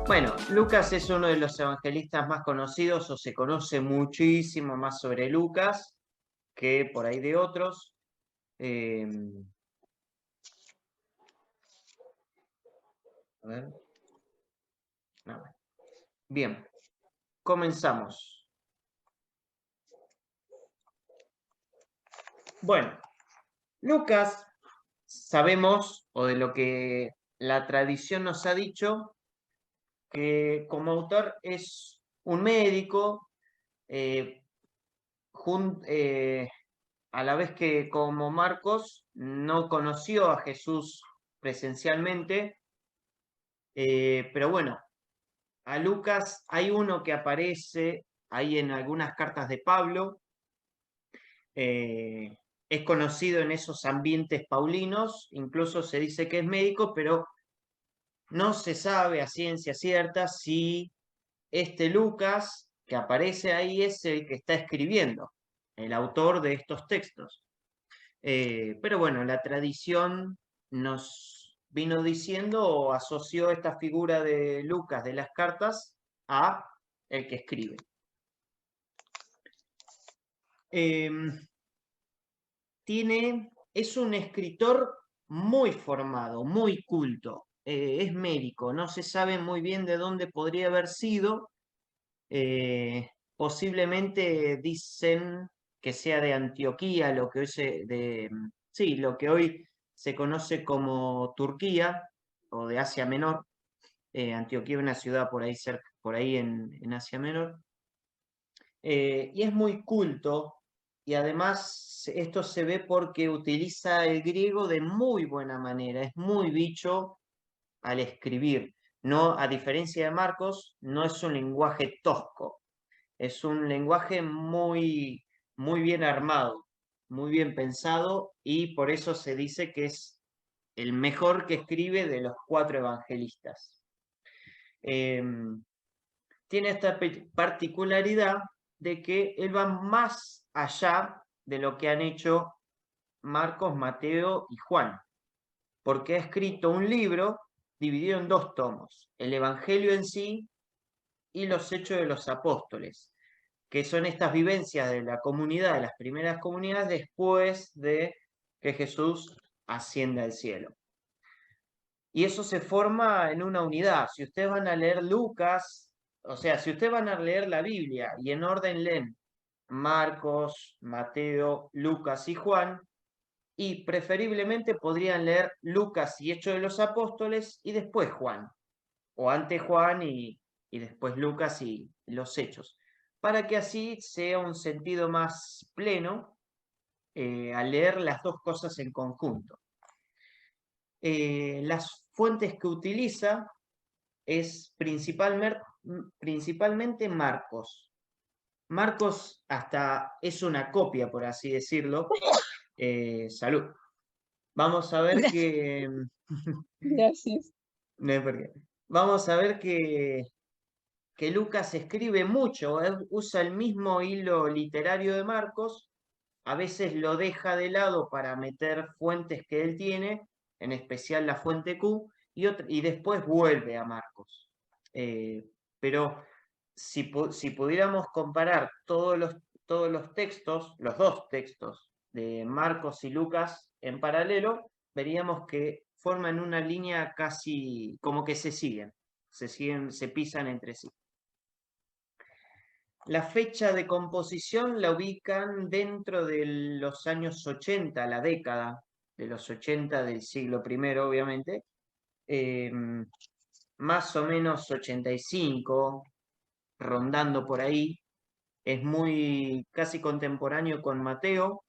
Bueno, Lucas es uno de los evangelistas más conocidos, o se conoce muchísimo más sobre Lucas que por ahí de otros. A ver. No. Bien, comenzamos. Bueno, Lucas, sabemos, o de lo que la tradición nos ha dicho, que como autor es un médico, eh, a la vez que como Marcos no conoció a Jesús presencialmente, pero bueno, a Lucas hay uno que aparece ahí en algunas cartas de Pablo, eh, es conocido en esos ambientes paulinos, incluso se dice que es médico, pero no se sabe a ciencia cierta si este Lucas que aparece ahí es el que está escribiendo, el autor de estos textos. Pero bueno, la tradición nos vino diciendo o asoció esta figura de Lucas de las cartas a el que escribe. Es un escritor muy formado, muy culto, es médico, no se sabe muy bien de dónde podría haber sido, posiblemente dicen que sea de Antioquía, lo que sí, lo que hoy se conoce como Turquía o de Asia Menor. Antioquía es una ciudad por ahí cerca, por ahí en Asia Menor. Y es muy culto, y además esto se ve porque utiliza el griego de muy buena manera, es muy bicho al escribir. No, a diferencia de Marcos, no es un lenguaje tosco, es un lenguaje muy, muy bien armado, muy bien pensado, y por eso se dice que es el mejor que escribe de los 4 evangelistas. Tiene esta particularidad de que él va más allá de lo que han hecho Marcos, Mateo y Juan, porque ha escrito un libro dividido en 2 tomos, el Evangelio en sí y los Hechos de los Apóstoles, que son estas vivencias de la comunidad, de las primeras comunidades, después de que Jesús asciende al cielo. Y eso se forma en una unidad. Si ustedes van a leer Lucas, o sea, si ustedes van a leer la Biblia y en orden leen Marcos, Mateo, Lucas y Juan, y preferiblemente podrían leer Lucas y Hechos de los Apóstoles y después Juan, o antes Juan y después Lucas y los Hechos, para que así sea un sentido más pleno al leer las 2 cosas en conjunto. Las fuentes que utiliza es principalmente Marcos. Marcos hasta es una copia, por así decirlo. Salud. Vamos a ver que... Gracias. No hay por qué. Vamos a ver que Lucas escribe mucho, usa el mismo hilo literario de Marcos, a veces lo deja de lado para meter fuentes que él tiene, en especial la fuente Q, y después vuelve a Marcos. Pero si pudiéramos comparar todos los textos, los 2 textos de Marcos y Lucas en paralelo, veríamos que forman una línea casi como que se siguen, se pisan entre sí. La fecha de composición la ubican dentro de los años 80, la década de los 80 del siglo I, obviamente, más o menos 85, rondando por ahí. Es muy casi contemporáneo con Mateo,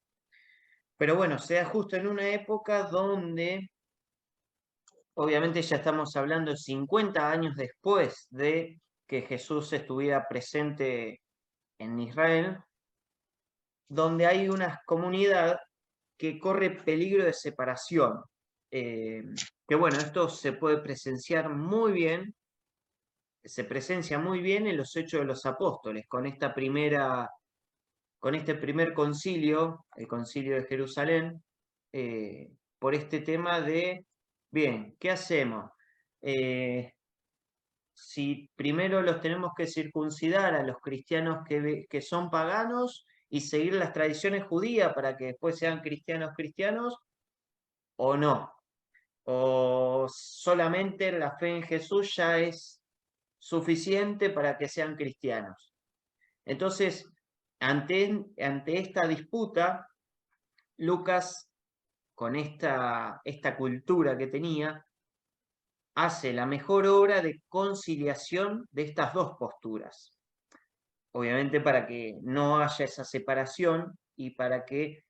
pero bueno, se da justo en una época donde, obviamente ya estamos hablando 50 años después de que Jesús estuviera presente en Israel, donde hay una comunidad que corre peligro de separación. Que bueno, esto se puede presenciar muy bien, se presencia muy bien en los Hechos de los Apóstoles, con este primer concilio, el concilio de Jerusalén, por este tema de Bien, ¿qué hacemos? Si primero los tenemos que circuncidar a los cristianos que son paganos y seguir las tradiciones judías para que después sean cristianos cristianos, o no. O solamente la fe en Jesús ya es suficiente para que sean cristianos. Entonces, ante esta disputa, Lucas, con esta cultura que tenía, hace la mejor obra de conciliación de estas dos posturas. Obviamente para que no haya esa separación y para que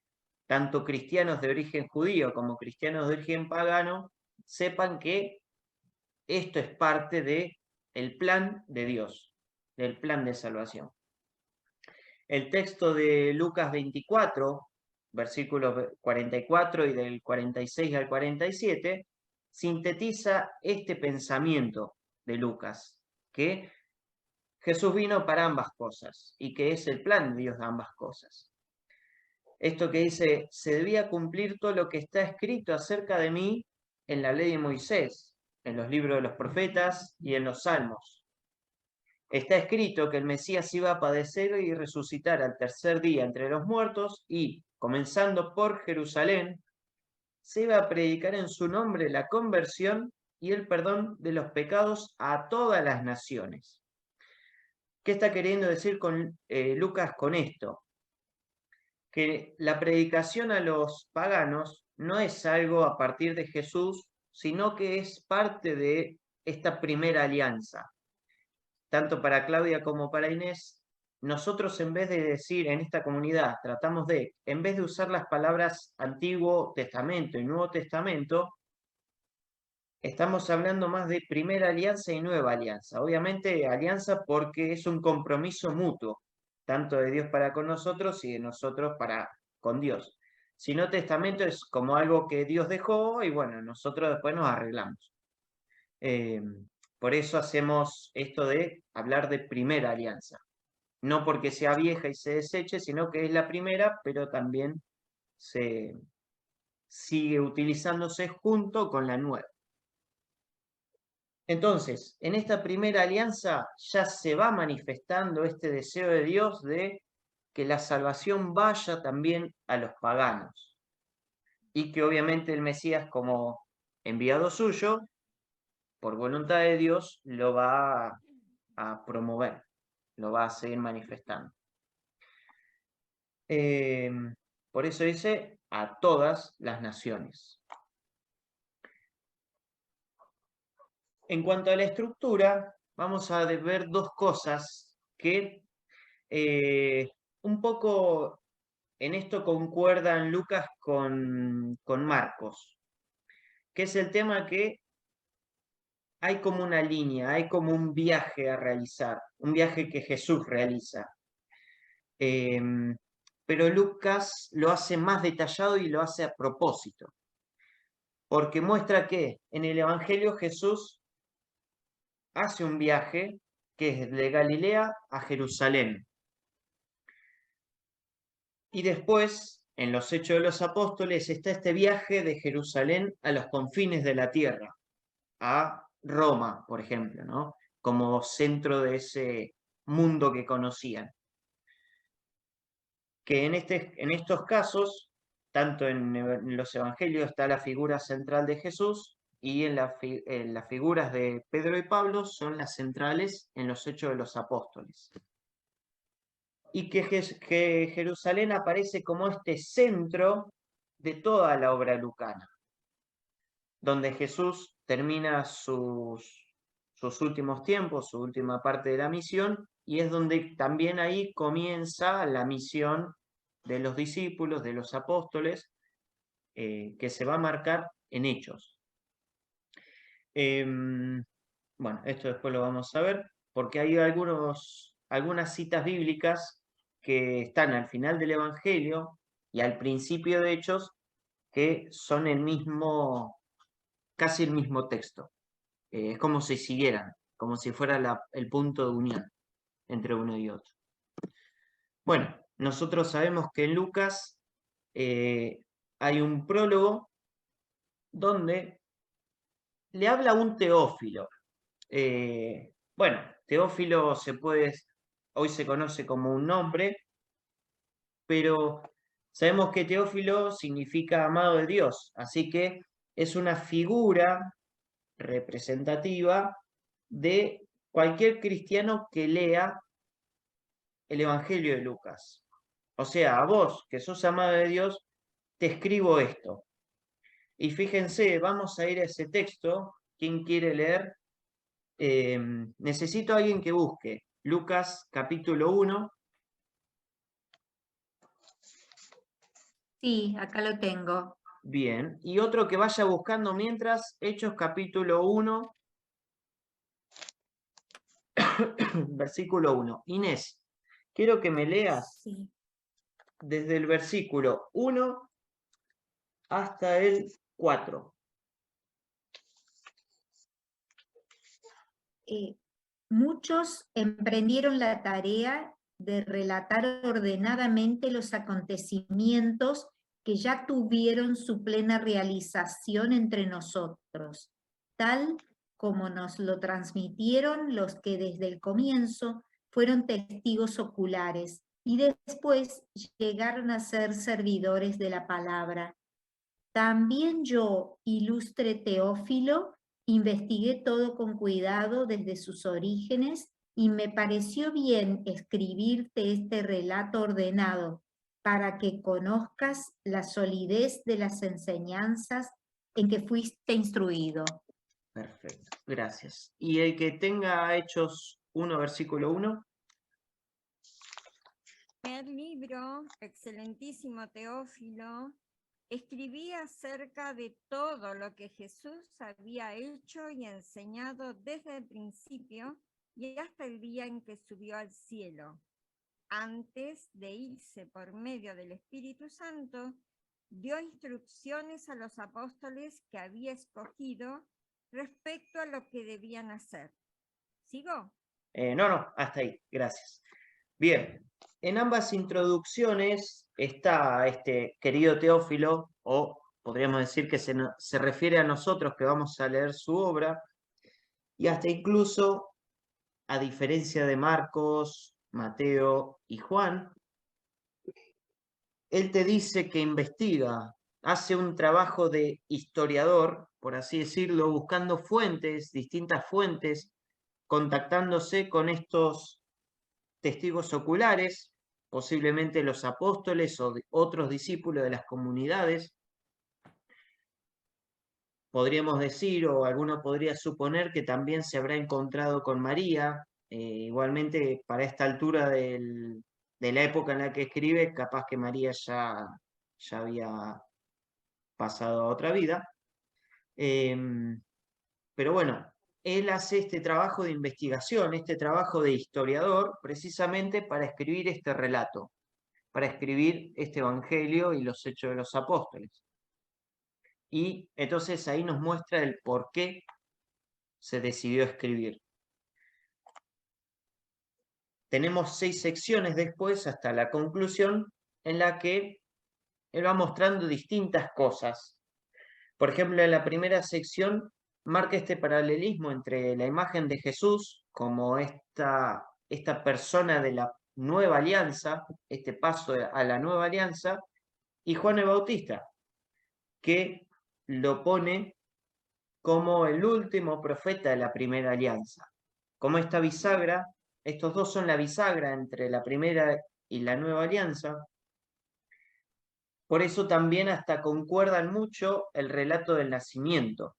tanto cristianos de origen judío como cristianos de origen pagano sepan que esto es parte del plan de Dios, del plan de salvación. El texto de Lucas 24, versículos 44 y del 46 al 47, sintetiza este pensamiento de Lucas, que Jesús vino para ambas cosas y que es el plan de Dios de ambas cosas. Esto que dice, se debía cumplir todo lo que está escrito acerca de mí en la ley de Moisés, en los libros de los profetas y en los salmos. Está escrito que el Mesías iba a padecer y resucitar al tercer día entre los muertos y, comenzando por Jerusalén, se iba a predicar en su nombre la conversión y el perdón de los pecados a todas las naciones. ¿Qué está queriendo decir Lucas con esto? Que la predicación a los paganos no es algo a partir de Jesús, sino que es parte de esta primera alianza. Tanto para Claudia como para Inés, nosotros en vez de decir en esta comunidad, tratamos de, en vez de usar las palabras Antiguo Testamento y Nuevo Testamento, estamos hablando más de primera alianza y nueva alianza. Obviamente alianza porque es un compromiso mutuo, tanto de Dios para con nosotros y de nosotros para con Dios. Si no, testamento es como algo que Dios dejó y bueno, nosotros después nos arreglamos. Por eso hacemos esto de hablar de primera alianza. No porque sea vieja y se deseche, sino que es la primera, pero también se sigue utilizándose junto con la nueva. Entonces, en esta primera alianza ya se va manifestando este deseo de Dios de que la salvación vaya también a los paganos. Y que obviamente el Mesías, como enviado suyo, por voluntad de Dios, lo va a promover, lo va a seguir manifestando. Por eso dice a todas las naciones. En cuanto a la estructura, vamos a ver dos cosas que un poco en esto concuerdan Lucas con Marcos, que es el tema que hay como una línea, hay como un viaje a realizar, un viaje que Jesús realiza. Pero Lucas lo hace más detallado y lo hace a propósito, porque muestra que en el Evangelio Jesús hace un viaje que es de Galilea a Jerusalén. Y después, en los Hechos de los Apóstoles, está este viaje de Jerusalén a los confines de la tierra, a Roma, por ejemplo, ¿no? Como centro de ese mundo que conocían. Que en estos casos, tanto en los evangelios está la figura central de Jesús y en las figuras de Pedro y Pablo son las centrales en los Hechos de los Apóstoles. Y que Jerusalén aparece como este centro de toda la obra lucana, donde Jesús termina sus últimos tiempos, su última parte de la misión, y es donde también ahí comienza la misión de los discípulos, de los apóstoles, que se va a marcar en Hechos. Bueno, esto después lo vamos a ver, porque hay algunas citas bíblicas que están al final del Evangelio y al principio de Hechos, que son casi el mismo texto. Es como si siguieran, como si fuera el punto de unión entre uno y otro. Bueno, nosotros sabemos que en Lucas hay un prólogo donde le habla a un Teófilo. Bueno, Teófilo hoy se conoce como un nombre, pero sabemos que Teófilo significa amado de Dios, así que es una figura representativa de cualquier cristiano que lea el Evangelio de Lucas. O sea, a vos, que sos amado de Dios, te escribo esto. Y fíjense, vamos a ir a ese texto. ¿Quién quiere leer? Necesito a alguien que busque Lucas capítulo 1. Sí, acá lo tengo. Bien. Y otro que vaya buscando mientras Hechos capítulo 1, versículo 1. Inés, quiero que me leas Sí. desde el versículo 1 hasta el 4. Muchos emprendieron la tarea de relatar ordenadamente los acontecimientos que ya tuvieron su plena realización entre nosotros, tal como nos lo transmitieron los que desde el comienzo fueron testigos oculares y después llegaron a ser servidores de la palabra. También yo, ilustre Teófilo, investigué todo con cuidado desde sus orígenes y me pareció bien escribirte este relato ordenado para que conozcas la solidez de las enseñanzas en que fuiste instruido. Perfecto, gracias. Y el que tenga Hechos 1, versículo 1. El libro, excelentísimo Teófilo, escribí acerca de todo lo que Jesús había hecho y enseñado desde el principio y hasta el día en que subió al cielo. Antes de irse por medio del Espíritu Santo, dio instrucciones a los apóstoles que había escogido respecto a lo que debían hacer. ¿Sigo? No, hasta ahí, gracias. Bien, en ambas introducciones está este querido Teófilo, o podríamos decir que se refiere a nosotros que vamos a leer su obra, y hasta incluso, a diferencia de Marcos, Mateo y Juan, él te dice que investiga, hace un trabajo de historiador, por así decirlo, buscando fuentes, distintas fuentes, contactándose con estos testigos oculares, posiblemente los apóstoles o otros discípulos de las comunidades. Podríamos decir, o alguno podría suponer, que también se habrá encontrado con María. Igualmente, para esta altura de la época en la que escribe, capaz que María ya había pasado a otra vida. Pero bueno, él hace este trabajo de investigación, este trabajo de historiador, precisamente para escribir este relato, para escribir este Evangelio y los Hechos de los Apóstoles. Y entonces ahí nos muestra el por qué se decidió escribir. Tenemos 6 secciones después, hasta la conclusión, en la que él va mostrando distintas cosas. Por ejemplo, en la primera sección marca este paralelismo entre la imagen de Jesús como esta persona de la nueva alianza, este paso a la nueva alianza, y Juan el Bautista, que lo pone como el último profeta de la primera alianza. Como esta bisagra, estos dos son la bisagra entre la primera y la nueva alianza. Por eso también hasta concuerdan mucho el relato del nacimiento.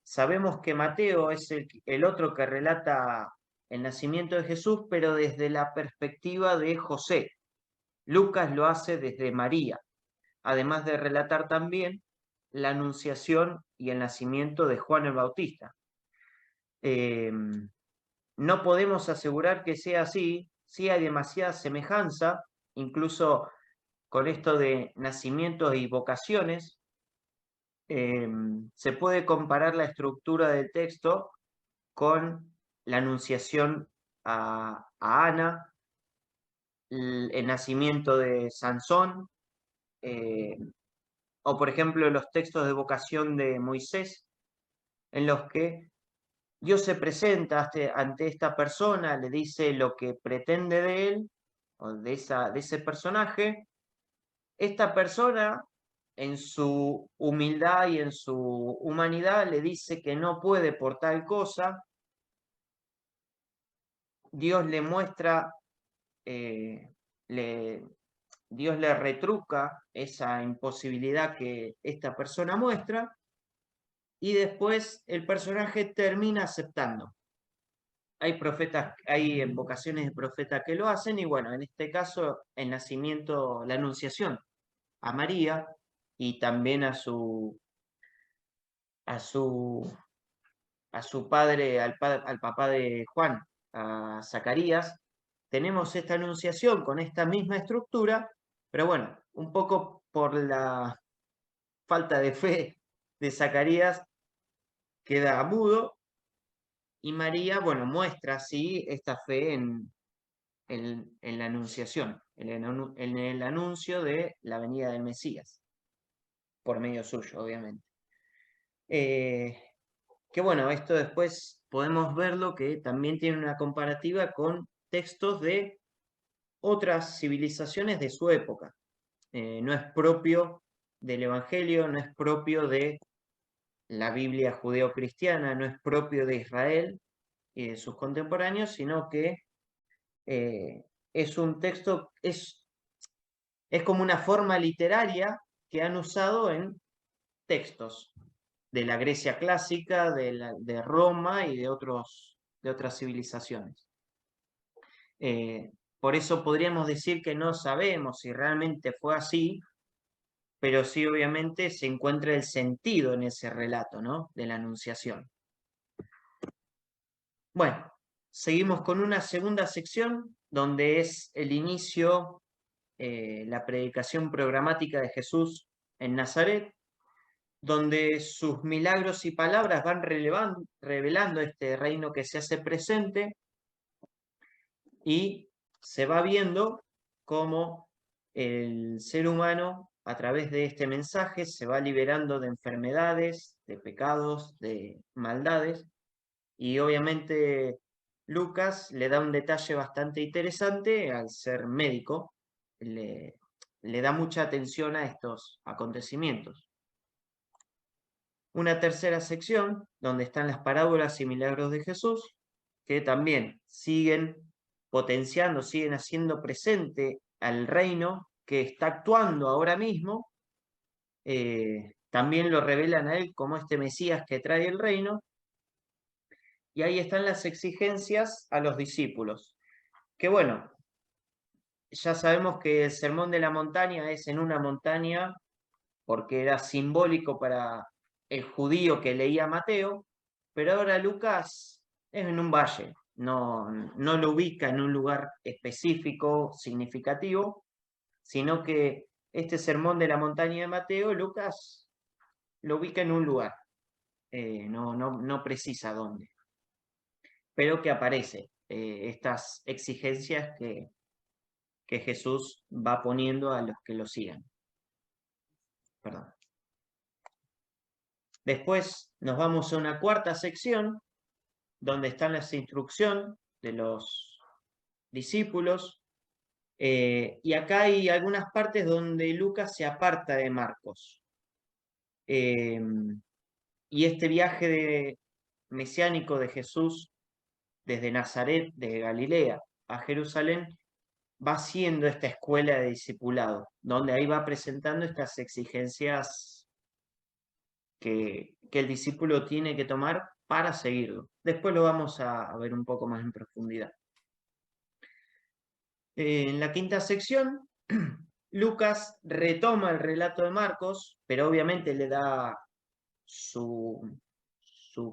Sabemos que Mateo es el otro que relata el nacimiento de Jesús, pero desde la perspectiva de José. Lucas lo hace desde María, además de relatar también la anunciación y el nacimiento de Juan el Bautista. No podemos asegurar que sea así, sí hay demasiada semejanza, incluso con esto de nacimientos y vocaciones. Se puede comparar la estructura del texto con la anunciación a Ana, el nacimiento de Sansón, o por ejemplo los textos de vocación de Moisés, en los que Dios se presenta ante esta persona, le dice lo que pretende de él, o de ese personaje. Esta persona, en su humildad y en su humanidad, le dice que no puede por tal cosa. Dios le muestra, Dios le retruca esa imposibilidad que esta persona muestra, y después el personaje termina aceptando. Hay profetas, hay vocaciones de profeta que lo hacen, y bueno, en este caso el nacimiento, la anunciación a María y también a su padre, al papá de Juan, a Zacarías, tenemos esta anunciación con esta misma estructura, pero bueno, un poco por la falta de fe de Zacarías queda mudo, y María, bueno, muestra así esta fe en la anunciación, en el anuncio de la venida del Mesías, por medio suyo, obviamente. Que bueno, esto después podemos verlo que también tiene una comparativa con textos de otras civilizaciones de su época. No es propio del Evangelio, no es propio de la Biblia judeocristiana, no es propio de Israel y de sus contemporáneos, sino que es un texto, es como una forma literaria que han usado en textos de la Grecia clásica, de Roma y de otras civilizaciones. Por eso podríamos decir que no sabemos si realmente fue así, pero sí obviamente se encuentra el sentido en ese relato, ¿no?, de la Anunciación. Bueno, seguimos con una segunda sección donde es el inicio, la predicación programática de Jesús en Nazaret, donde sus milagros y palabras van revelando este reino que se hace presente, y se va viendo cómo el ser humano, a través de este mensaje, se va liberando de enfermedades, de pecados, de maldades, y obviamente Lucas le da un detalle bastante interesante al ser médico, le da mucha atención a estos acontecimientos. Una tercera sección donde están las parábolas y milagros de Jesús, que también siguen potenciando, siguen haciendo presente al reino que está actuando ahora mismo. También lo revelan a él como este Mesías que trae el reino. Y ahí están las exigencias a los discípulos. Que bueno, ya sabemos que el Sermón de la Montaña es en una montaña porque era simbólico para el judío que leía Mateo, pero ahora Lucas es en un valle, no lo ubica en un lugar específico, significativo, sino que este sermón de la montaña de Mateo, Lucas lo ubica en un lugar, no precisa dónde, pero que aparece estas exigencias que Jesús va poniendo a los que lo sigan. Perdón. Después nos vamos a una cuarta sección donde están las instrucciones de los discípulos, y acá hay algunas partes donde Lucas se aparta de Marcos. Y este viaje mesiánico de Jesús desde Nazaret, de Galilea, a Jerusalén, va siendo esta escuela de discipulado, donde ahí va presentando estas exigencias que el discípulo tiene que tomar para seguirlo. Después lo vamos a ver un poco más en profundidad. En la quinta sección, Lucas retoma el relato de Marcos, pero obviamente le da su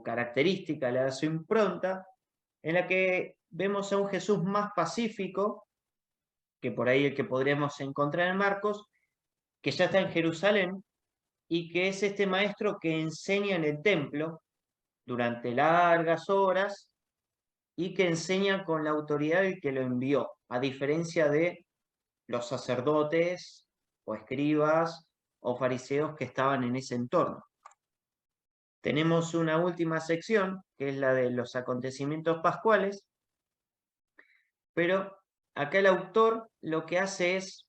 característica, le da su impronta, en la que vemos a un Jesús más pacífico que por ahí el que podríamos encontrar en Marcos, que ya está en Jerusalén, y que es este maestro que enseña en el templo durante largas horas y que enseña con la autoridad del que lo envió, a diferencia de los sacerdotes o escribas o fariseos que estaban en ese entorno. Tenemos una última sección, que es la de los acontecimientos pascuales, pero acá el autor lo que hace es,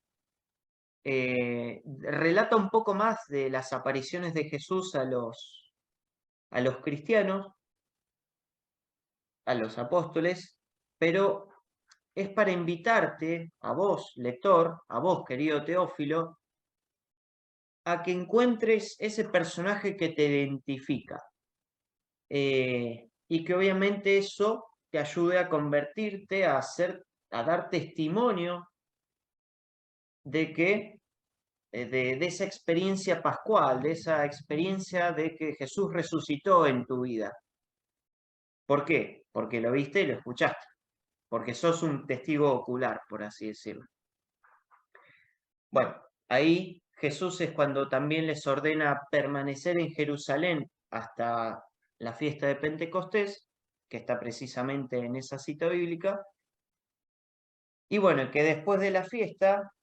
relata un poco más de las apariciones de Jesús a los cristianos, a los apóstoles, pero es para invitarte, a vos, lector, a vos, querido Teófilo, a que encuentres ese personaje que te identifica. Y que obviamente eso te ayude a convertirte, a dar testimonio de que de esa experiencia pascual, de esa experiencia de que Jesús resucitó en tu vida. ¿Por qué? Porque lo viste y lo escuchaste, porque sos un testigo ocular, por así decirlo. Bueno, ahí Jesús es cuando también les ordena permanecer en Jerusalén hasta la fiesta de Pentecostés, que está precisamente en esa cita bíblica. Y bueno, que después de la fiesta,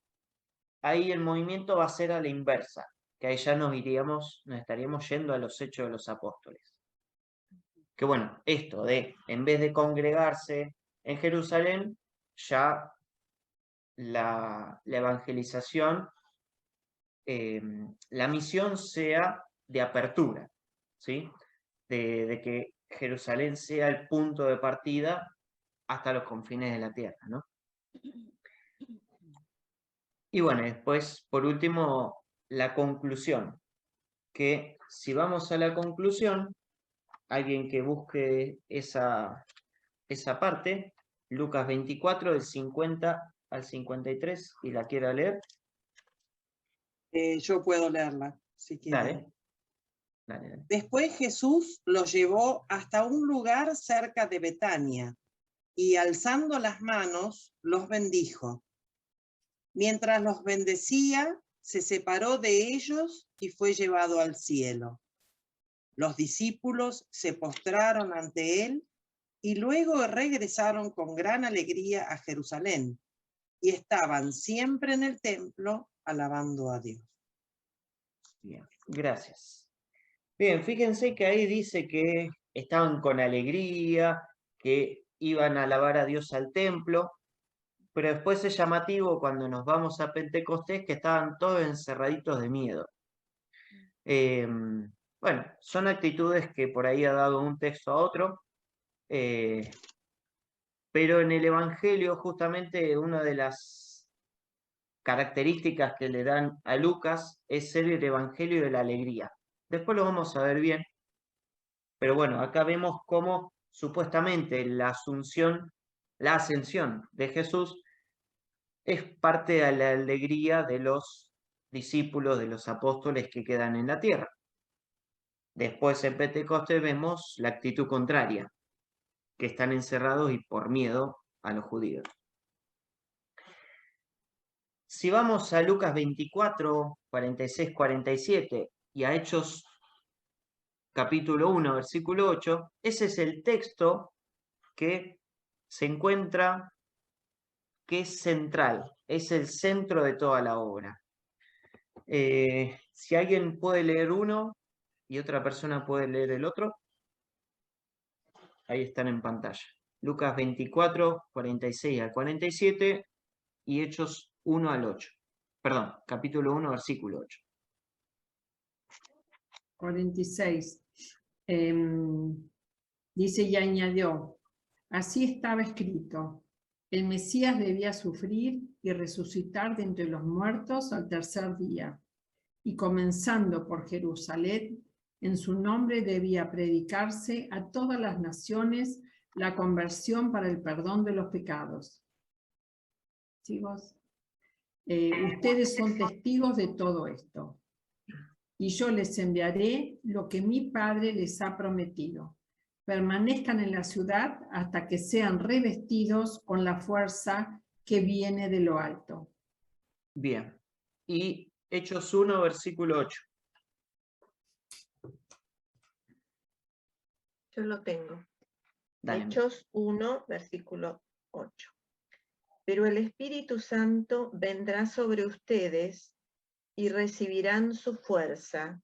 ahí el movimiento va a ser a la inversa, que ahí ya nos estaríamos yendo a los Hechos de los Apóstoles. Que bueno, esto de, en vez de congregarse en Jerusalén, ya la evangelización, la misión sea de apertura, ¿sí? De que Jerusalén sea el punto de partida hasta los confines de la tierra, ¿no? Y bueno, después, por último, la conclusión, que si vamos a la conclusión, alguien que busque esa parte, Lucas 24, del 50 al 53, y la quiera leer. Yo puedo leerla, si quieren. Dale. Después Jesús los llevó hasta un lugar cerca de Betania, y alzando las manos, los bendijo. Mientras los bendecía, se separó de ellos y fue llevado al cielo. Los discípulos se postraron ante él y luego regresaron con gran alegría a Jerusalén y estaban siempre en el templo alabando a Dios. Bien, gracias. Bien, fíjense que ahí dice que estaban con alegría, que iban a alabar a Dios al templo, pero después es llamativo cuando nos vamos a Pentecostés que estaban todos encerraditos de miedo. Bueno, son actitudes que por ahí ha dado un texto a otro, pero en el Evangelio justamente una de las características que le dan a Lucas es ser el Evangelio de la alegría. Después lo vamos a ver bien, pero bueno, acá vemos cómo supuestamente la ascensión de Jesús es parte de la alegría de los discípulos, de los apóstoles que quedan en la tierra. Después en Pentecostés vemos la actitud contraria, que están encerrados y por miedo a los judíos. Si vamos a Lucas 24, 46, 47 y a Hechos capítulo 1, versículo 8, ese es el texto que se encuentra, que es central, es el centro de toda la obra. Si alguien puede leer uno y otra persona puede leer el otro, ahí están en pantalla. Lucas 24, 46 al 47 y Hechos 1 al 8. Perdón, capítulo 1, versículo 8. 46. Dice y añadió, así estaba escrito, el Mesías debía sufrir y resucitar de entre los muertos al tercer día, y comenzando por Jerusalén, en su nombre debía predicarse a todas las naciones la conversión para el perdón de los pecados. ¿Chicos? Ustedes son testigos de todo esto. Y yo les enviaré lo que mi Padre les ha prometido. Permanezcan en la ciudad hasta que sean revestidos con la fuerza que viene de lo alto. Bien. Y Hechos 1, versículo 8. Yo lo tengo. Dale. Hechos 1, versículo 8. Pero el Espíritu Santo vendrá sobre ustedes y recibirán su fuerza,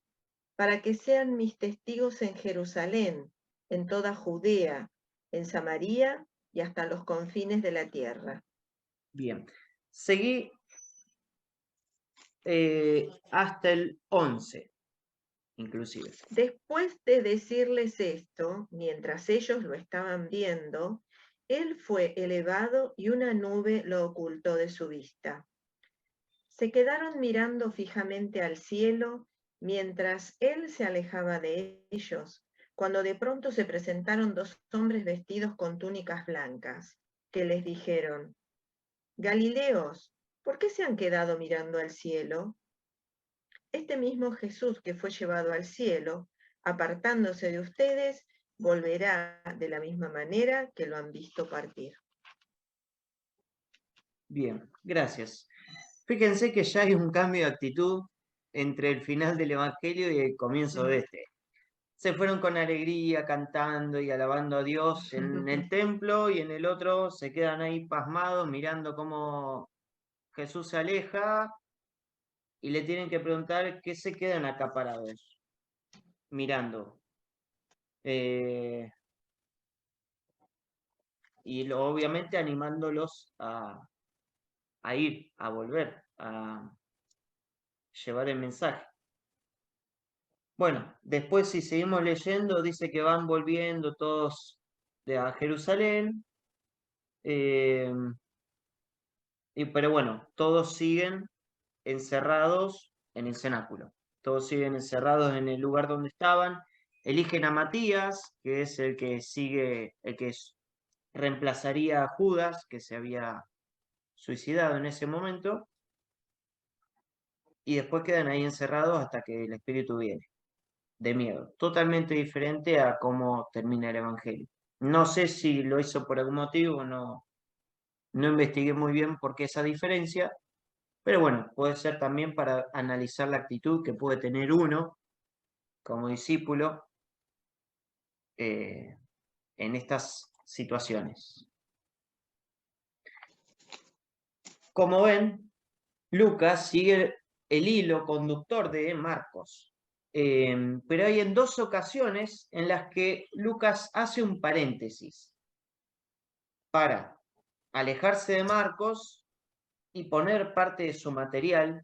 para que sean mis testigos en Jerusalén, en toda Judea, en Samaria y hasta los confines de la tierra. Bien, seguí hasta el 11, inclusive. Después de decirles esto, mientras ellos lo estaban viendo, él fue elevado y una nube lo ocultó de su vista. Se quedaron mirando fijamente al cielo mientras él se alejaba de ellos, cuando de pronto se presentaron dos hombres vestidos con túnicas blancas, que les dijeron: Galileos, ¿por qué se han quedado mirando al cielo? Este mismo Jesús que fue llevado al cielo, apartándose de ustedes, volverá de la misma manera que lo han visto partir. Bien, gracias. Fíjense que ya hay un cambio de actitud entre el final del Evangelio y el comienzo de este. Se fueron con alegría, cantando y alabando a Dios en el templo, y en el otro se quedan ahí pasmados mirando cómo Jesús se aleja y le tienen que preguntar qué se quedan acá parados, mirando. Y obviamente animándolos a ir, a volver, a llevar el mensaje. Bueno, después si seguimos leyendo, dice que van volviendo todos a Jerusalén, pero bueno, todos siguen encerrados en el cenáculo, todos siguen encerrados en el lugar donde estaban, eligen a Matías, que es el que sigue, reemplazaría a Judas, que se había suicidado en ese momento, y después quedan ahí encerrados hasta que el Espíritu viene, de miedo, totalmente diferente a cómo termina el Evangelio. No sé si lo hizo por algún motivo, no investigué muy bien por qué esa diferencia, pero bueno, puede ser también para analizar la actitud que puede tener uno como discípulo en estas situaciones. Como ven, Lucas sigue el hilo conductor de Marcos, pero hay en dos ocasiones en las que Lucas hace un paréntesis para alejarse de Marcos y poner parte de su material,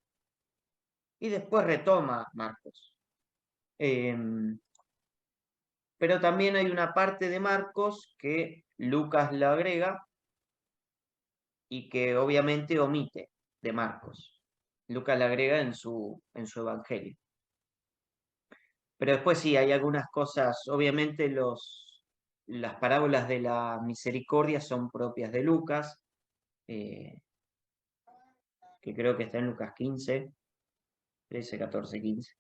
y después retoma Marcos. Pero también hay una parte de Marcos que Lucas la agrega y que obviamente omite de Marcos. Lucas la agrega en su evangelio. Pero después sí, hay algunas cosas, obviamente las parábolas de la misericordia son propias de Lucas, que creo que está en Lucas 15, 13, 14, 15.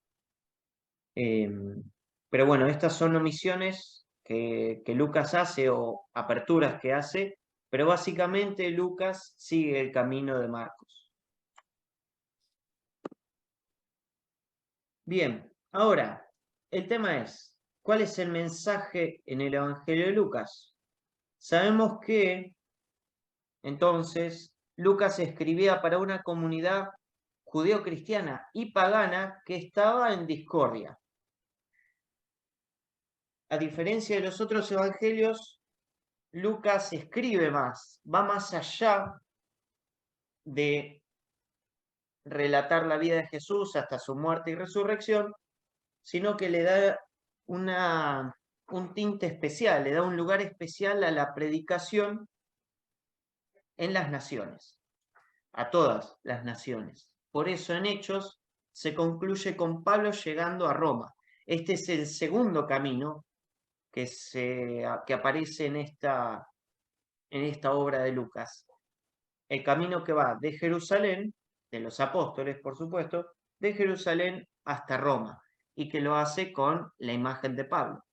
Pero bueno, estas son omisiones que Lucas hace o aperturas que hace, pero básicamente Lucas sigue el camino de Marcos. Bien, ahora, el tema es, ¿cuál es el mensaje en el Evangelio de Lucas? Sabemos que, entonces, Lucas escribía para una comunidad judeo-cristiana y pagana que estaba en discordia. A diferencia de los otros evangelios, Lucas escribe más, va más allá de relatar la vida de Jesús hasta su muerte y resurrección, sino que le da un tinte especial, le da un lugar especial a la predicación en las naciones, a todas las naciones. Por eso en Hechos se concluye con Pablo llegando a Roma. Este es el segundo camino que aparece en esta obra de Lucas. El camino que va de Jerusalén, de los apóstoles, por supuesto, de Jerusalén hasta Roma, y que lo hace con la imagen de Pablo.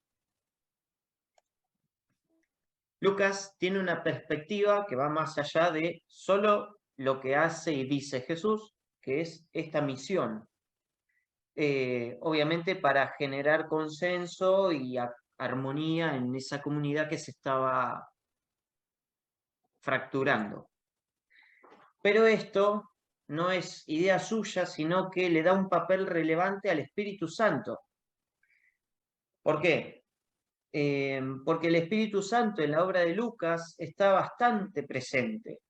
Lucas tiene una perspectiva que va más allá de solo lo que hace y dice Jesús, que es esta misión. Obviamente para generar consenso y armonía en esa comunidad que se estaba fracturando. Pero esto no es idea suya, sino que le da un papel relevante al Espíritu Santo. ¿Por qué? Porque el Espíritu Santo en la obra de Lucas está bastante presente.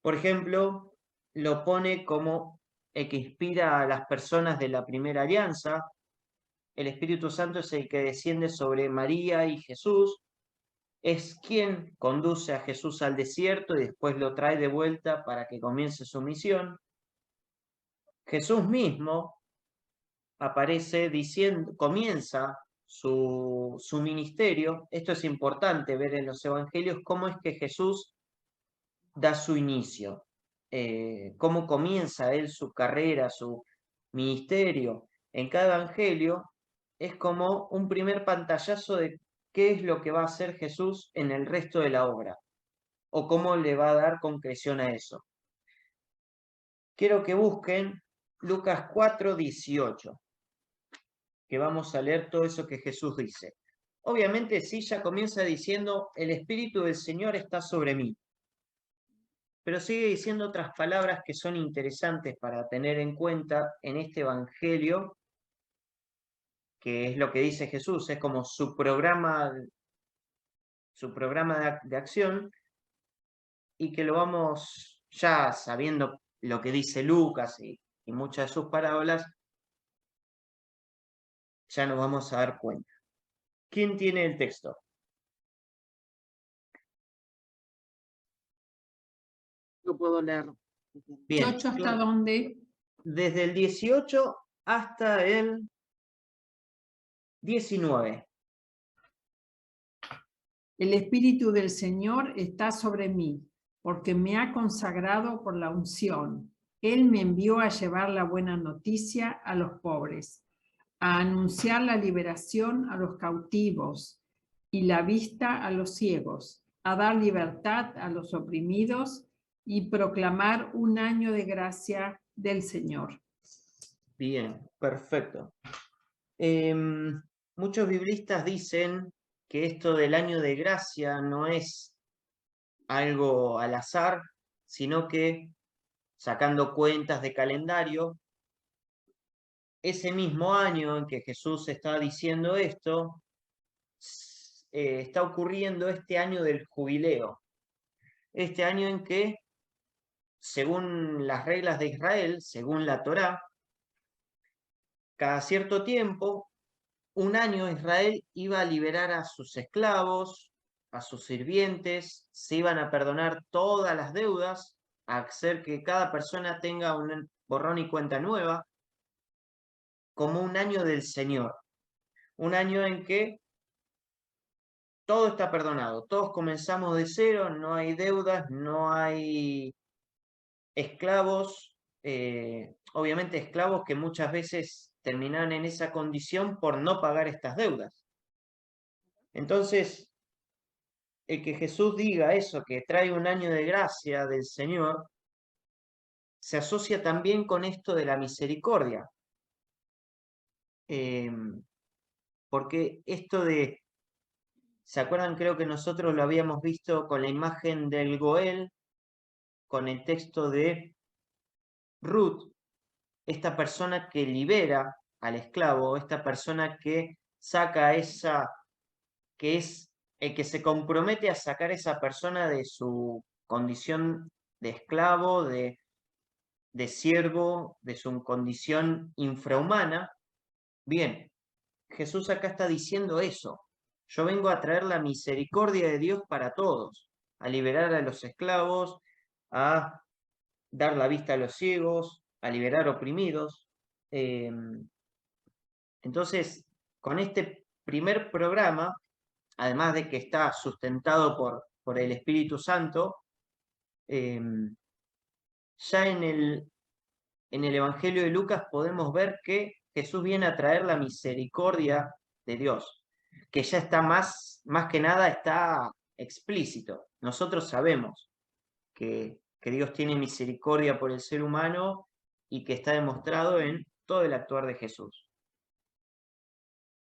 Por ejemplo, lo pone como el que inspira a las personas de la primera alianza. El Espíritu Santo es el que desciende sobre María y Jesús. Es quien conduce a Jesús al desierto y después lo trae de vuelta para que comience su misión. Jesús mismo aparece diciendo, comienza su ministerio. Esto es importante ver en los evangelios cómo es que Jesús da su inicio, cómo comienza él su carrera, su ministerio. En cada evangelio es como un primer pantallazo de qué es lo que va a hacer Jesús en el resto de la obra, o cómo le va a dar concreción a eso. Quiero que busquen Lucas 4:18, que vamos a leer todo eso que Jesús dice. Obviamente sí, ya comienza diciendo, el Espíritu del Señor está sobre mí. Pero sigue diciendo otras palabras que son interesantes para tener en cuenta en este evangelio, que es lo que dice Jesús, es como su programa de acción, y que lo vamos ya sabiendo lo que dice Lucas y muchas de sus parábolas, ya nos vamos a dar cuenta. ¿Quién tiene el texto? Lo puedo leer. Bien. 18 hasta dónde? Desde el 18 hasta el 19. El Espíritu del Señor está sobre mí, porque me ha consagrado por la unción. Él me envió a llevar la buena noticia a los pobres, a anunciar la liberación a los cautivos y la vista a los ciegos, a dar libertad a los oprimidos y proclamar un año de gracia del Señor. Bien, perfecto. Muchos biblistas dicen que esto del año de gracia no es algo al azar, sino que, sacando cuentas de calendario, ese mismo año en que Jesús está diciendo esto, está ocurriendo este año del jubileo. Este año en que, según las reglas de Israel, según la Torá, cada cierto tiempo, un año Israel iba a liberar a sus esclavos, a sus sirvientes, se iban a perdonar todas las deudas, a hacer que cada persona tenga un borrón y cuenta nueva, como un año del Señor. Un año en que todo está perdonado, todos comenzamos de cero, no hay deudas, no hay esclavos, obviamente esclavos que muchas veces terminan en esa condición por no pagar estas deudas. Entonces, el que Jesús diga eso, que trae un año de gracia del Señor, se asocia también con esto de la misericordia. Porque esto de, ¿se acuerdan? Creo que nosotros lo habíamos visto con la imagen del Goel, con el texto de Ruth, esta persona que libera al esclavo, esta persona que saca esa, que es el que se compromete a sacar a esa persona de su condición de esclavo, de siervo, de su condición infrahumana. Bien, Jesús acá está diciendo eso. Yo vengo a traer la misericordia de Dios para todos, a liberar a los esclavos, a dar la vista a los ciegos, a liberar oprimidos. Entonces, con este primer programa, además de que está sustentado por el Espíritu Santo, ya en el Evangelio de Lucas podemos ver que Jesús viene a traer la misericordia de Dios, que ya está más que nada está explícito. Nosotros sabemos que Dios tiene misericordia por el ser humano y que está demostrado en todo el actuar de Jesús.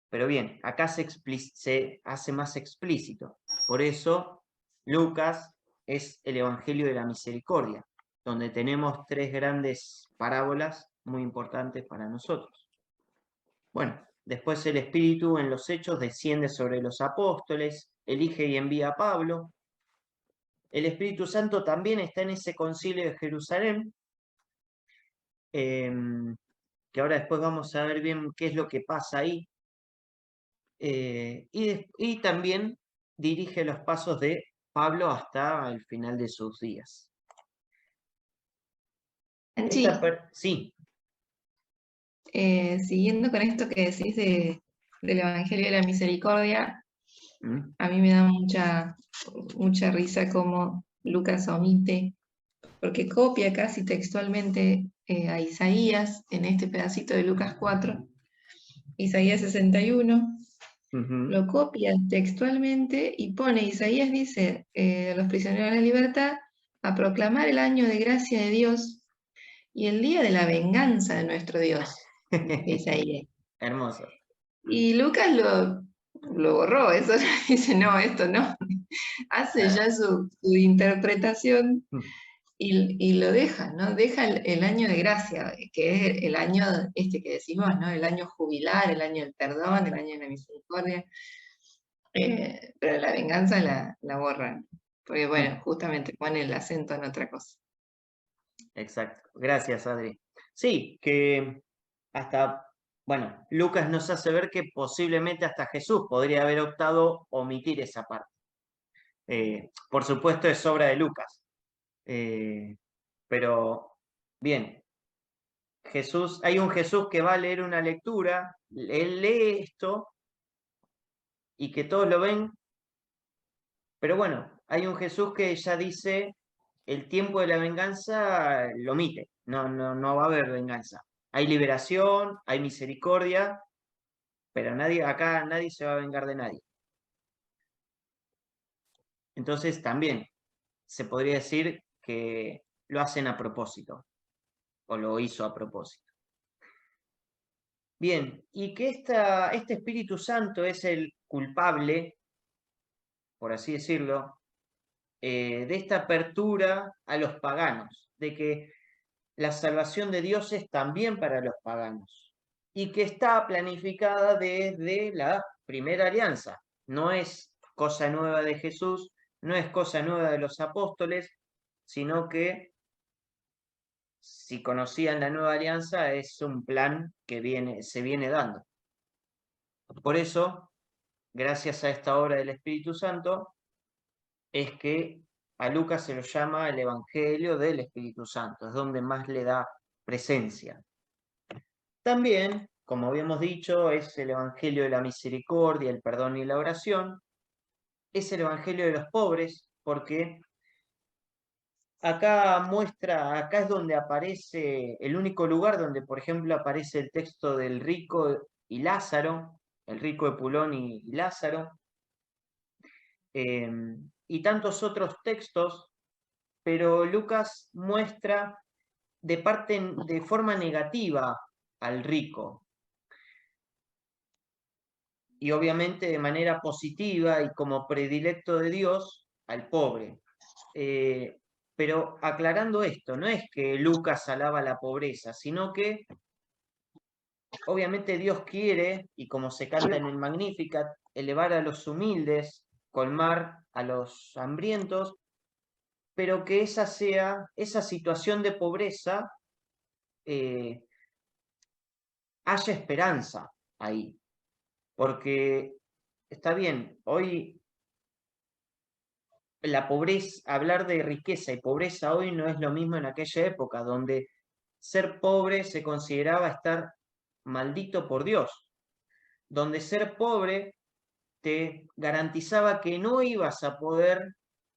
Pero bien, acá se hace más explícito. Por eso Lucas es el Evangelio de la misericordia. donde tenemos 3 grandes parábolas muy importantes para nosotros. Bueno, después el Espíritu en los Hechos desciende sobre los apóstoles, elige y envía a Pablo. El Espíritu Santo también está en ese concilio de Jerusalén, que ahora después vamos a ver bien qué es lo que pasa ahí. Y también dirige los pasos de Pablo hasta el final de sus días. Anchi, Sí. Siguiendo con esto que decís del Evangelio de la Misericordia, ¿Mm? a mí me da mucha risa cómo Lucas omite, porque copia casi textualmente a Isaías en este pedacito de Lucas 4, Isaías 61, lo copia textualmente y pone, Isaías dice, a los prisioneros de la libertad, a proclamar el año de gracia de Dios y el día de la venganza de nuestro Dios, dice Isaías. Hermoso. Y Lucas lo borró, eso dice, no, esto no. Hace ya su interpretación y lo deja, ¿no? Deja el año de gracia, que es el año este que decimos, ¿no? El año jubilar, el año del perdón, el año de la misericordia. Pero la venganza la borran, porque bueno, justamente pone el acento en otra cosa. Exacto. Gracias, Adri. Sí, que hasta, bueno, Lucas nos hace ver que posiblemente hasta Jesús podría haber optado omitir esa parte. Por supuesto es obra de Lucas. Pero, bien, hay un Jesús que va a leer una lectura, él lee esto y que todos lo ven, pero bueno, hay un Jesús que ya dice, el tiempo de la venganza lo omite, no va a haber venganza. Hay liberación, hay misericordia, pero acá nadie se va a vengar de nadie. Entonces también se podría decir que lo hacen a propósito, o lo hizo a propósito. Bien, y que este Espíritu Santo es el culpable, por así decirlo, de esta apertura a los paganos, de que la salvación de Dios es también para los paganos, y que está planificada desde la primera alianza. No es cosa nueva de Jesús, no es cosa nueva de los apóstoles, sino que si conocían la nueva alianza, es un plan que se viene dando. Por eso, gracias a esta obra del Espíritu Santo, es que a Lucas se lo llama el Evangelio del Espíritu Santo, es donde más le da presencia. También, como habíamos dicho, es el Evangelio de la misericordia, el perdón y la oración. Es el Evangelio de los pobres, porque acá es donde aparece, el único lugar donde, por ejemplo, aparece el texto del rico y Lázaro, el rico de Pulón y Lázaro, y tantos otros textos, pero Lucas muestra de forma negativa al rico, y obviamente de manera positiva y como predilecto de Dios al pobre. Pero aclarando esto, no es que Lucas alaba la pobreza, sino que obviamente Dios quiere, y como se canta en el Magnificat, elevar a los humildes, colmar a los hambrientos, pero que esa situación de pobreza haya esperanza ahí. Porque está bien, hoy la pobreza, hablar de riqueza y pobreza hoy no es lo mismo en aquella época, donde ser pobre se consideraba estar maldito por Dios, donde ser pobre te garantizaba que no ibas a poder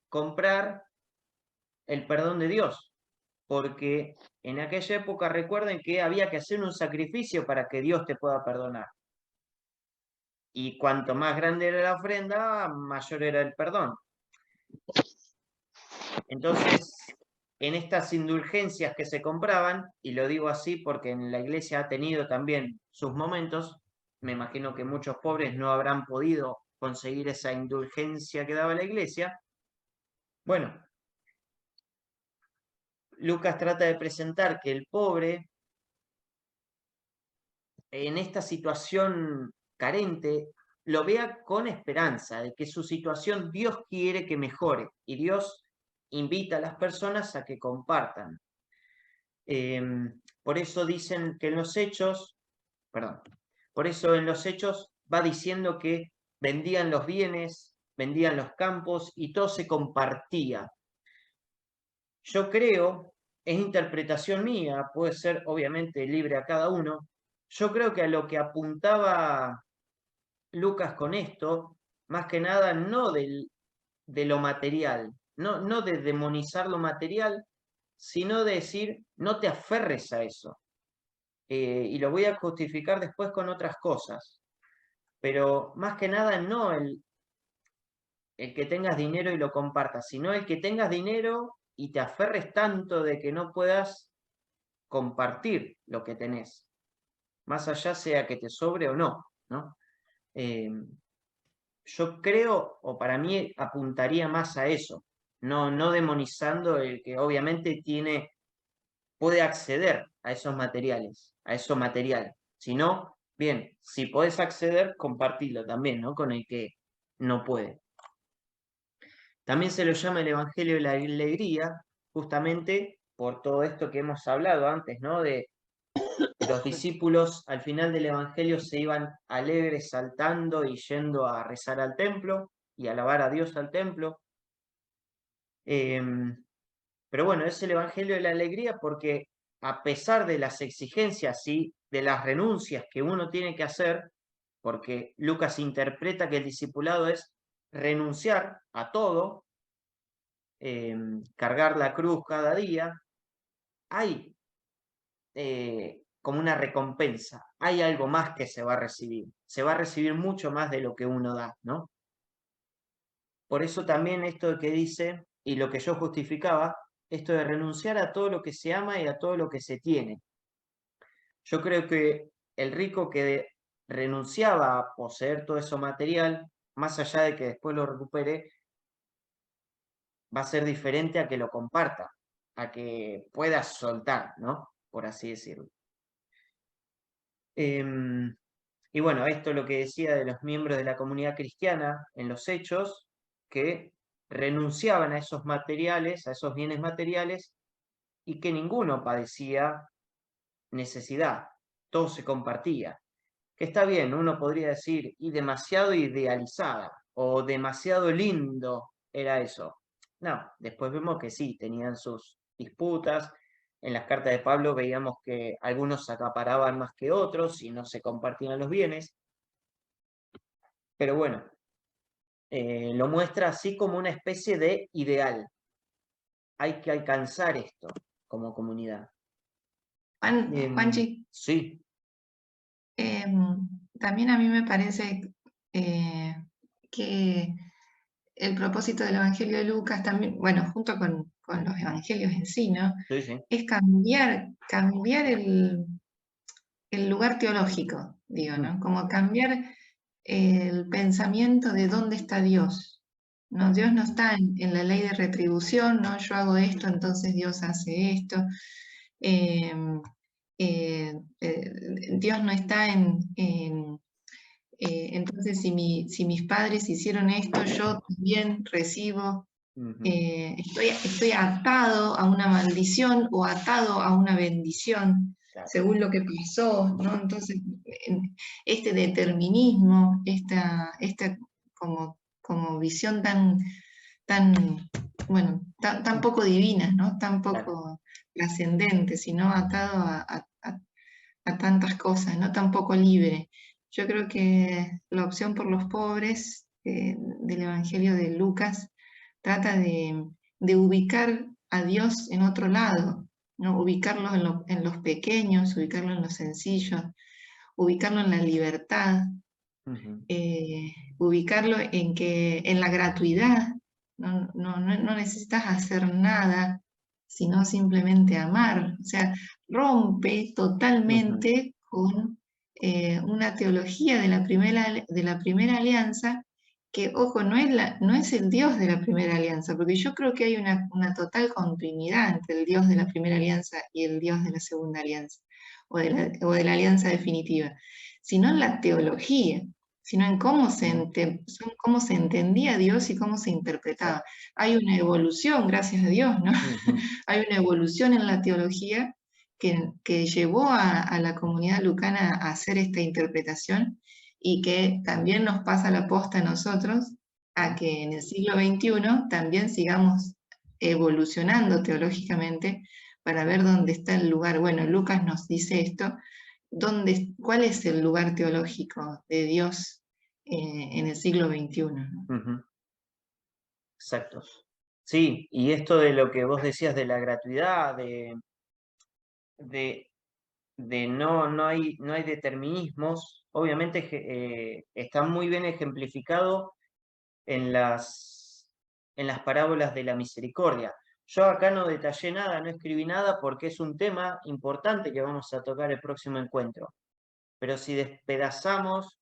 comprar el perdón de Dios, porque en aquella época recuerden que había que hacer un sacrificio para que Dios te pueda perdonar. Y cuanto más grande era la ofrenda, mayor era el perdón. Entonces, en estas indulgencias que se compraban, y lo digo así porque en la iglesia ha tenido también sus momentos, me imagino que muchos pobres no habrán podido conseguir esa indulgencia que daba la iglesia. Bueno, Lucas trata de presentar que el pobre, en esta situación carente, lo vea con esperanza de que su situación Dios quiere que mejore y Dios invita a las personas a que compartan. Por eso dicen que en los Hechos, por eso en los Hechos va diciendo que vendían los bienes, vendían los campos y todo se compartía. Yo creo, es interpretación mía, puede ser obviamente libre a cada uno, yo creo que a lo que apuntaba Lucas con esto, más que nada no de lo material, no de demonizar lo material, sino de decir, no te aferres a eso. Y lo voy a justificar después con otras cosas. Pero más que nada no el que tengas dinero y lo compartas, sino el que tengas dinero y te aferres tanto de que no puedas compartir lo que tenés, más allá sea que te sobre o no, ¿no? Yo creo, o para mí apuntaría más a eso, no demonizando el que obviamente puede acceder a esos materiales, a eso material, sino, bien, si podés acceder, compartirlo también, ¿no? Con el que no puede. También se lo llama el Evangelio de la Alegría, justamente por todo esto que hemos hablado antes, ¿no? De los discípulos al final del Evangelio se iban alegres, saltando y yendo a rezar al templo y a alabar a Dios al templo. Pero bueno, es el Evangelio de la Alegría porque a pesar de las exigencias y de las renuncias que uno tiene que hacer, porque Lucas interpreta que el discipulado es renunciar a todo, cargar la cruz cada día, hay como una recompensa, hay algo más que se va a recibir mucho más de lo que uno da, ¿no? Por eso también esto que dice, y lo que yo justificaba, esto de renunciar a todo lo que se ama y a todo lo que se tiene. Yo creo que el rico que renunciaba a poseer todo eso material, más allá de que después lo recupere, va a ser diferente a que lo comparta, a que pueda soltar, ¿no? Por así decirlo. Y bueno, esto es lo que decía de los miembros de la comunidad cristiana en los Hechos, que renunciaban a esos materiales, a esos bienes materiales, y que ninguno padecía necesidad, todo se compartía. Que está bien, uno podría decir, y demasiado idealizada, o demasiado lindo era eso. No, después vemos que sí, tenían sus disputas. En las cartas de Pablo veíamos que algunos se acaparaban más que otros y no se compartían los bienes. Pero bueno, lo muestra así como una especie de ideal. Hay que alcanzar esto como comunidad. Juanchi, Sí. también a mí me parece que el propósito del Evangelio de Lucas también, bueno, junto con los evangelios en sí, ¿no? Sí, sí. Es cambiar el lugar teológico, digo, ¿no? Como cambiar el pensamiento de dónde está Dios. ¿No? Dios no está en la ley de retribución, ¿no? Yo hago esto, entonces Dios hace esto. Dios no está entonces si mis padres hicieron esto, yo también recibo. Estoy atado a una maldición o atado a una bendición, claro, según lo que pasó, ¿no? Entonces, este determinismo, esta como visión tan poco divina, ¿no? Tan poco trascendente, sino atado a tantas cosas, ¿no? Tan poco libre. Yo creo que la opción por los pobres del Evangelio de Lucas trata de ubicar a Dios en otro lado, ¿no? Ubicarlo en los pequeños, ubicarlo en los sencillos, ubicarlo en la libertad, ubicarlo en la gratuidad. No necesitas hacer nada, sino simplemente amar. O sea, rompe totalmente con una teología de la primera alianza que, ojo, no es el Dios de la primera alianza, porque yo creo que hay una total continuidad entre el Dios de la primera alianza y el Dios de la segunda alianza, o de la alianza definitiva, sino en la teología, sino en cómo cómo se entendía Dios y cómo se interpretaba. Hay una evolución, gracias a Dios, ¿no? Hay una evolución en la teología que llevó a la comunidad lucana a hacer esta interpretación, y que también nos pasa la posta a nosotros, a que en el siglo XXI también sigamos evolucionando teológicamente para ver dónde está el lugar. Bueno, Lucas nos dice esto, ¿cuál es el lugar teológico de Dios en el siglo XXI? ¿no? Exacto. Sí, y esto de lo que vos decías de la gratuidad, de no hay determinismos, obviamente está muy bien ejemplificado en las parábolas de la misericordia. Yo acá no detallé nada, no escribí nada porque es un tema importante que vamos a tocar el próximo encuentro. Pero si despedazamos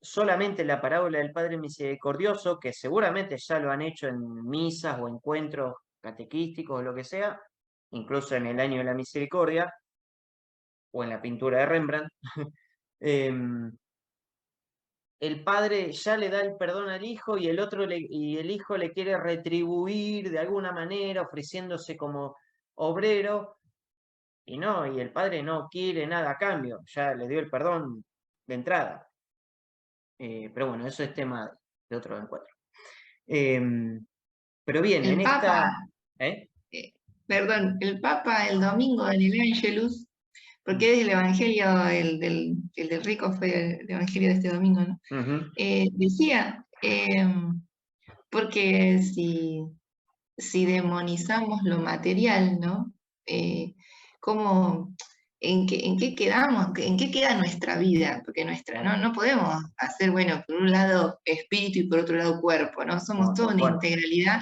solamente la parábola del Padre Misericordioso, que seguramente ya lo han hecho en misas o encuentros catequísticos o lo que sea, incluso en el Año de la Misericordia, o en la pintura de Rembrandt, el padre ya le da el perdón al hijo y el hijo le quiere retribuir de alguna manera, ofreciéndose como obrero, y el padre no quiere nada a cambio, ya le dio el perdón de entrada. Pero bueno, eso es tema de otro encuentro. Pero bien, el Papa, esta... el Papa el domingo en el Angelus, porque es el Evangelio, el del rico fue el Evangelio de este domingo, ¿no? Decía, porque si demonizamos lo material, ¿no? ¿En qué quedamos? ¿En qué queda nuestra vida? Porque no podemos hacer, bueno, por un lado espíritu y por otro lado cuerpo, ¿no? Somos toda una integralidad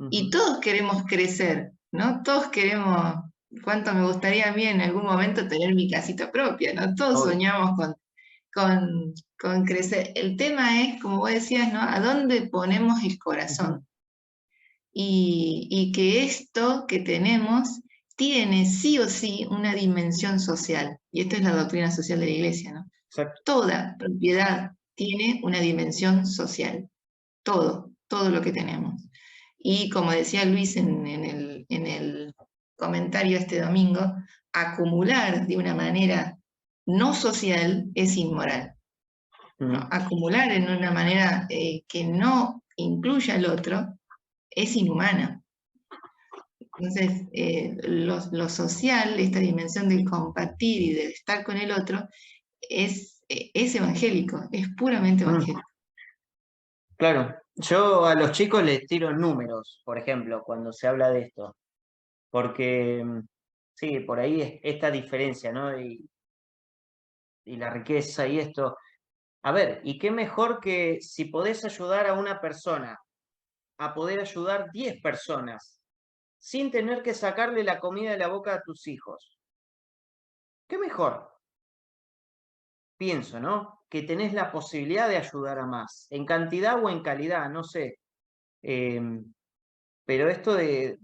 y todos queremos crecer, ¿no? Todos queremos, cuánto me gustaría a mí en algún momento tener mi casita propia, ¿no? Todos soñamos con crecer. El tema es, como vos decías, ¿no? ¿A dónde ponemos el corazón? Y que esto que tenemos tiene sí o sí una dimensión social. Y esta es la doctrina social de la Iglesia, ¿no? Toda propiedad tiene una dimensión social. Todo lo que tenemos. Y como decía Luis en el comentario este domingo, acumular de una manera no social es inmoral. ¿no? Acumular en una manera que no incluya al otro es inhumana. Entonces, lo social, esta dimensión del compartir y del estar con el otro, es evangélico, es puramente evangélico. Claro, yo a los chicos les tiro números, por ejemplo, cuando se habla de esto, porque sí, por ahí es esta diferencia, ¿no? Y la riqueza y esto. A ver, ¿y qué mejor que si podés ayudar a una persona a poder ayudar 10 personas sin tener que sacarle la comida de la boca a tus hijos? ¿Qué mejor? Pienso, ¿no? Que tenés la posibilidad de ayudar a más, en cantidad o en calidad, no sé. Pero esto de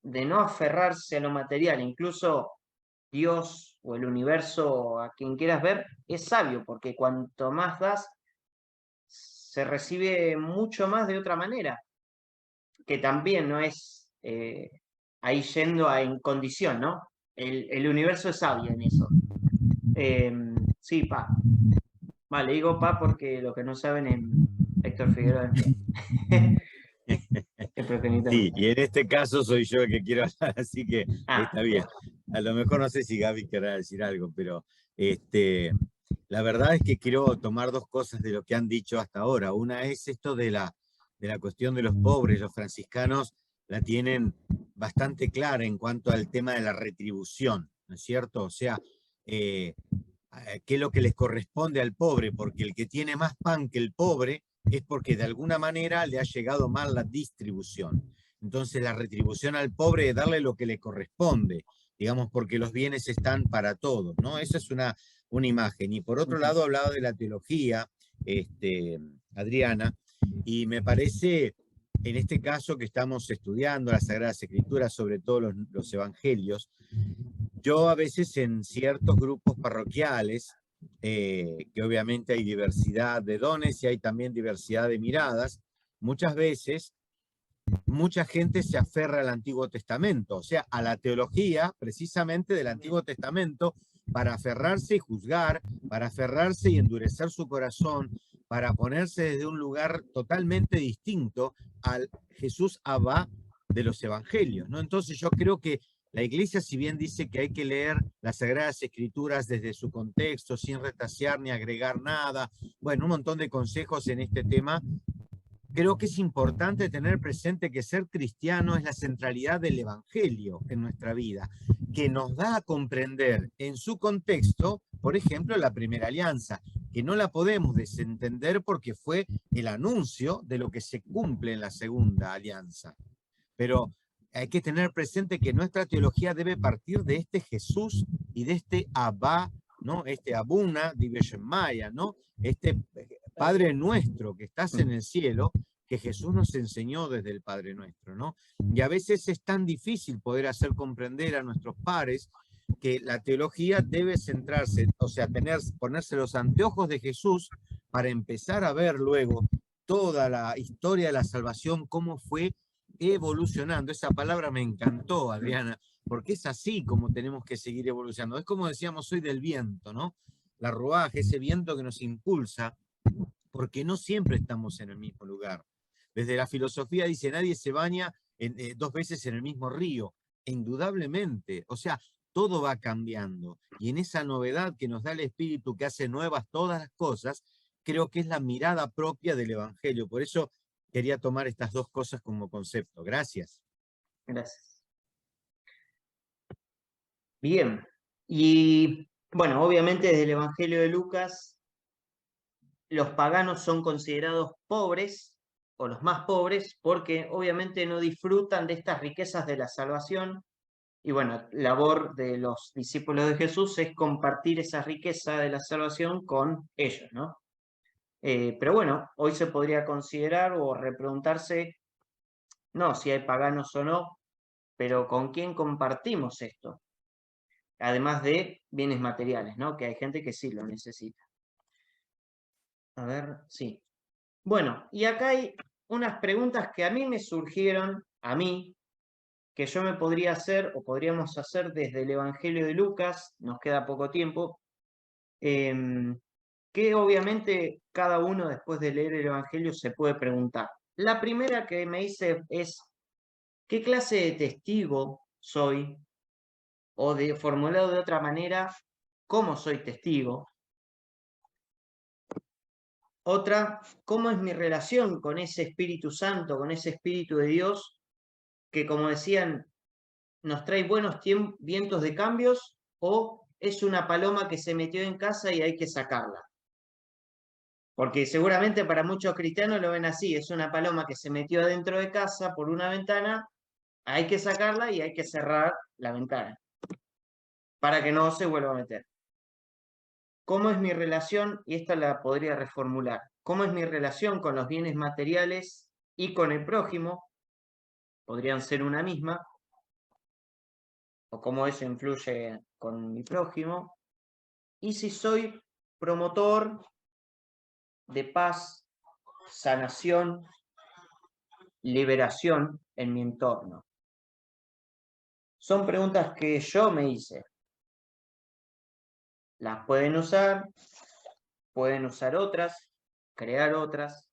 no aferrarse a lo material, incluso Dios o el universo, a quien quieras ver, es sabio, porque cuanto más das, se recibe mucho más de otra manera, que también no es ahí yendo en condición, ¿no? El universo es sabio en eso. Sí, pa. Vale, digo pa porque lo que no saben es Héctor Figueroa. Sí, y en este caso soy yo el que quiero hablar, así que está bien. A lo mejor no sé si Gaby querrá decir algo, pero la verdad es que quiero tomar dos cosas de lo que han dicho hasta ahora. Una es esto de la cuestión de los pobres. Los franciscanos la tienen bastante clara en cuanto al tema de la retribución, ¿no es cierto? O sea, qué es lo que les corresponde al pobre, porque el que tiene más pan que el pobre es porque de alguna manera le ha llegado mal la distribución. Entonces la retribución al pobre es darle lo que le corresponde, digamos, porque los bienes están para todos, ¿no? Esa es una imagen. Y por otro lado, hablaba de la teología, Adriana, y me parece, en este caso que estamos estudiando las Sagradas Escrituras, sobre todo los Evangelios, yo a veces en ciertos grupos parroquiales, que obviamente hay diversidad de dones y hay también diversidad de miradas, muchas veces mucha gente se aferra al Antiguo Testamento, o sea, a la teología precisamente del Antiguo Testamento, para aferrarse y juzgar, para aferrarse y endurecer su corazón, para ponerse desde un lugar totalmente distinto al Jesús Abba de los Evangelios, ¿no? Entonces yo creo que la Iglesia, si bien dice que hay que leer las Sagradas Escrituras desde su contexto, sin retasear ni agregar nada, bueno, un montón de consejos en este tema, creo que es importante tener presente que ser cristiano es la centralidad del Evangelio en nuestra vida, que nos da a comprender en su contexto, por ejemplo, la Primera Alianza, que no la podemos desentender porque fue el anuncio de lo que se cumple en la Segunda Alianza. Pero hay que tener presente que nuestra teología debe partir de este Jesús y de este Abba, ¿no? Este Abuna, Maya, ¿no? Este Padre nuestro que estás en el cielo, que Jesús nos enseñó desde el Padre nuestro, ¿no? Y a veces es tan difícil poder hacer comprender a nuestros pares que la teología debe centrarse, o sea, ponerse los anteojos de Jesús para empezar a ver luego toda la historia de la salvación, cómo fue evolucionando. Esa palabra me encantó, Adriana, porque es así como tenemos que seguir evolucionando. Es como decíamos hoy del viento, ¿no? La ruaj, ese viento que nos impulsa, porque no siempre estamos en el mismo lugar. Desde la filosofía dice, nadie se baña dos veces en el mismo río. Indudablemente, o sea, todo va cambiando. Y en esa novedad que nos da el Espíritu, que hace nuevas todas las cosas, creo que es la mirada propia del Evangelio. Por eso quería tomar estas dos cosas como concepto. Gracias. Gracias. Bien. Y bueno, obviamente desde el Evangelio de Lucas, los paganos son considerados pobres, o los más pobres, porque obviamente no disfrutan de estas riquezas de la salvación. Y bueno, la labor de los discípulos de Jesús es compartir esa riqueza de la salvación con ellos, ¿no? Pero bueno, hoy se podría considerar o repreguntarse, no si hay paganos o no, pero ¿con quién compartimos esto? Además de bienes materiales, ¿no? Que hay gente que sí lo necesita. A ver, sí. Bueno, y acá hay unas preguntas que a mí me surgieron, que yo me podría hacer o podríamos hacer desde el Evangelio de Lucas, nos queda poco tiempo, que obviamente cada uno después de leer el Evangelio se puede preguntar. La primera que me hice es, ¿qué clase de testigo soy? O formulado de otra manera, ¿cómo soy testigo? Otra, ¿cómo es mi relación con ese Espíritu Santo, con ese Espíritu de Dios, que como decían, nos trae buenos vientos de cambios, o es una paloma que se metió en casa y hay que sacarla? Porque seguramente para muchos cristianos lo ven así, es una paloma que se metió adentro de casa por una ventana, hay que sacarla y hay que cerrar la ventana para que no se vuelva a meter. ¿Cómo es mi relación? Y esta la podría reformular. ¿Cómo es mi relación con los bienes materiales y con el prójimo? Podrían ser una misma. O cómo eso influye con mi prójimo. Y si soy promotor de paz, sanación, liberación en mi entorno. Son preguntas que yo me hice. Las pueden usar otras, crear otras.